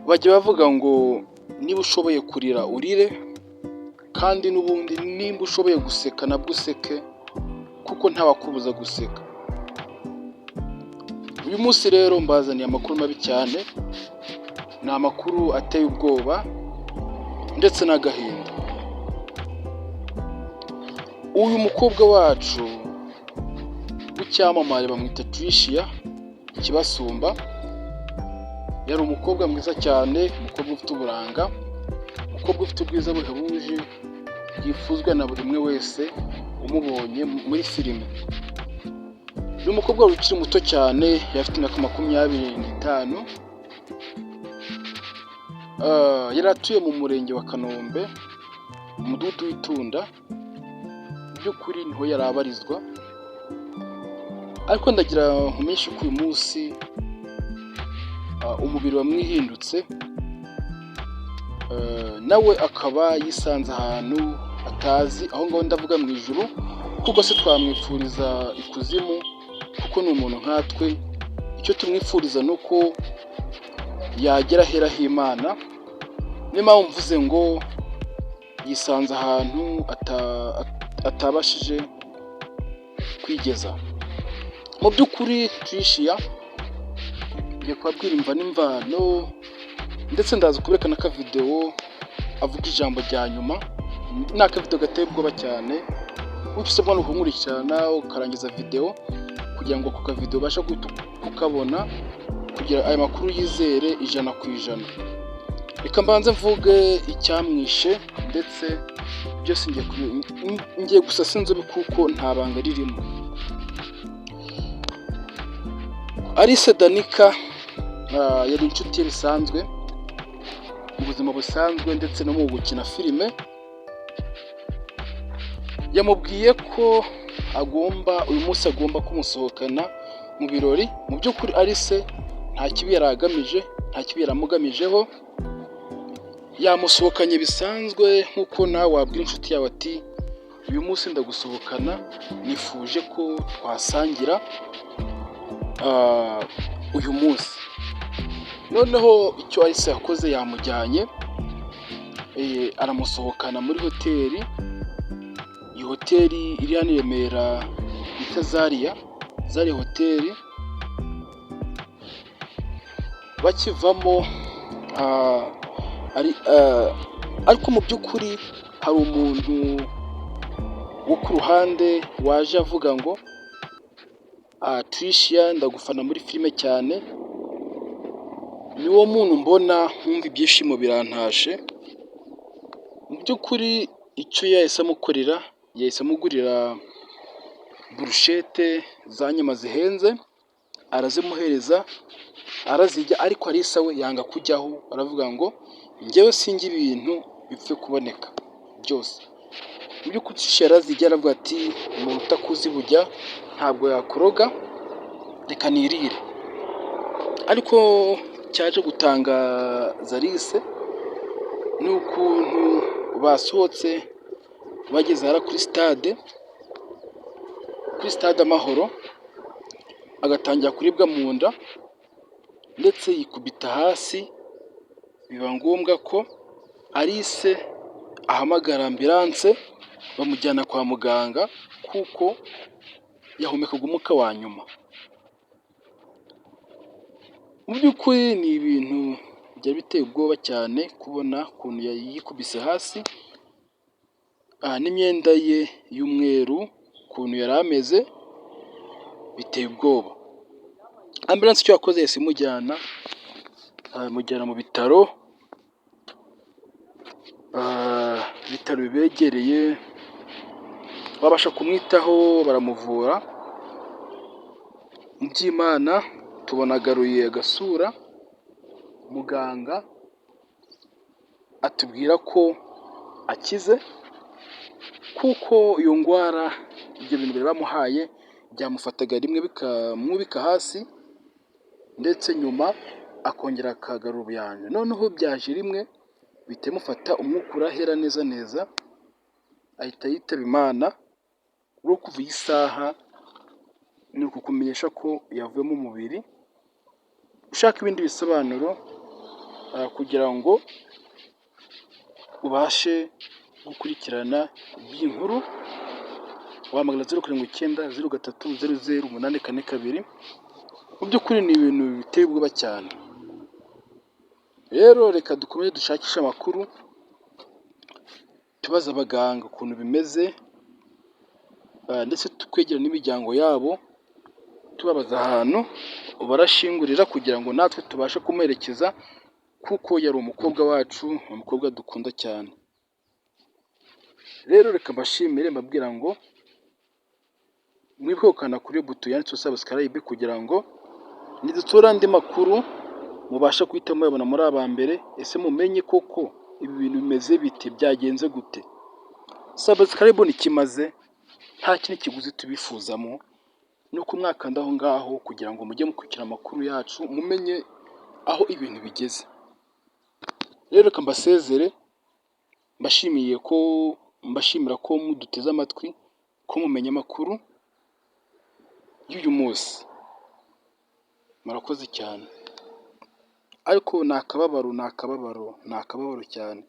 bajya bavuga ngo niba ushoboye kurira urire, kandi n'ubundi nimba ushoboye guseka nabwo useke, kuko ntawakubuza guseka. Uyu munsi rero mbazaniye amakuru mabi cyane, ni amakuru ateye ubwoba ndetse n'agahinda. Uyu mukobwa wacu w'icyamamare bamwita Tricia Kibasumba, yari umukobwa mwiza cyane, umukobwa ufite uburanga, umukobwa ufite ubwiza buhebuje, yifuzwa na buri umwe wese umubonye muri filime. Uyu mukobwa ukiri muto cyane, yafite imyaka 25, yari atuye mu murenge wa Kanombe, mu mudugudu w'Itunda. Mu by'ukuri niho yari abarizwa, ariko ndagira nkumenyeshe ko uyu munsi umubiri wamwihindutse, nawe akaba yisanze ahantu atazi, aho ngaho ndavuga mu ijuru, kuko se twamwifuriza ikuzimu, kuko ni umuntu nkatwe. Icyo tumwifuriza ni uko yagera ahera h'Imana. Niyo mpamvu mvuze ngo yisanze ahantu atabashije kwigeza. Mu by'ukuri Tricia ngiye kubabwira imva n'imvano, ndetse ndaza kubereka n'akavideo avuga ijambo rya nyuma. Ni akavideo gateye ubwoba cyane, ufise bwo kunkurikirana ukarangiza video kugira ngo ako kavideo ubashe kukabona, kugira aya makuru yizere 100%. Reka mbanze mvuge icyamwishe, ndetse byose ngiye gusa sinzobe kuko nta banga ririmo. Alice Danica yari inshuti ye bisanzwe mu buzima busanzwe, ndetse no mu gukina filime. Yamubwiye ko uyu munsi agomba kumusohokana mu birori. Mu by'ukuri Alice nta kibi yaragamije, nta kibi yaramugamijeho, yamusohokanye bisanzwe nk'uko nawe wabwira inshuti yawe ati uyu munsi ndagusohokana, nifuje ko twasangira uyu munsi. Noneho icyo Alice yakoze, yamujyanye aramusohokana muri hoteli. Iyi hoteli iri hano i Remera bita Zaria hoteli. Bakivamo ariko mu by'ukuri hari umuntu wo ku ruhande waje avuga ngo Tricia, ndagufana muri filime cyane, niwo muntu mbona nkumva ibyishimo birantashe. Mu by'ukuri icyo yahise amukorera, yahise amugurira burushete za nyama zihenze, arazimuhereza, arazijya. Ariko Alice we yanga kujyaho, aravuga ngo njyewe sinjye ibintu bipfe kuboneka byose. Mu by'ukuri yarazijya, aravuga ati umuntu utakuzi bujya ntabwo yakuroga, reka nirire. Ariko cyaje gutangaza Alice ni ukuntu basohotse bageze hara kuri stade Amahoro, agatangira kuribwa mu nda, ndetse yikubita hasi. Biba ngombwa ko Alice ahamagara ambulance bamujyana kwa muganga, kuko yahumekaga umwuka wa nyuma. Mu by'ukuri ni ibintu byari biteye ubwoba cyane kubona ukuntu yikubise hasi, n'imyenda ye y'umweru ukuntu yari ameze, biteye ubwoba. Ambulance icyo yakoze yahise imujyana mu bitaro bibegereye, babasha kumwitaho, baramuvura. Mu by'Imana tubona agaruye agasura. Muganga atubwira ko akize, kuko iyo ndwara, ibyo bintu bari bamuhaye byamufataga rimwe bikamwubika hasi, ndetse nyuma akongera akagarura ubuyanja. Noneho byaje rimwe bihita bimufata, umwuka urahera neza, ahita yitaba Imana. Uri kuva iyi saha ni ukukumenyesha ko yavuye mu mubiri. Ushaka ibindi bisobanuro kugira ngo ubashe gukurikirana iby'inkuru, wahamagara 0790300842. Mu by'ukuri ni ibintu biteye ubwoba cyane. Rero reka dukomeze dushakishe amakuru, tubaza abaganga ukuntu bimeze, ndetse twegera n'imiryango yabo, tubabaza ahantu barashingurira kugira ngo natwe tubashe kumuherekeza, kuko yari umukobwa wacu, umukobwa dukunda cyane. Rero reka mbashimire, mbabwira ngo mwibuke gukanda kuri buto yanditseho subscribe kugira ngo nidutora andi makuru mubasha guhita muyabona muri aba mbere, ese mumenye koko ibi bintu bimeze biti, byagenze gute. Subscribe ntikimaze, nta kindi kiguzi tubifuzamo, nuko mwakanda aho ngaho kugira ngo mujye mukurikira amakuru yacu, mumenye aho ibintu bigeze. Rero reka mbasezere, mbashimira ko muduteze amatwi, ko mumenya amakuru y'uyu munsi. Murakoze cyane. Ariko ni akababaro cyane.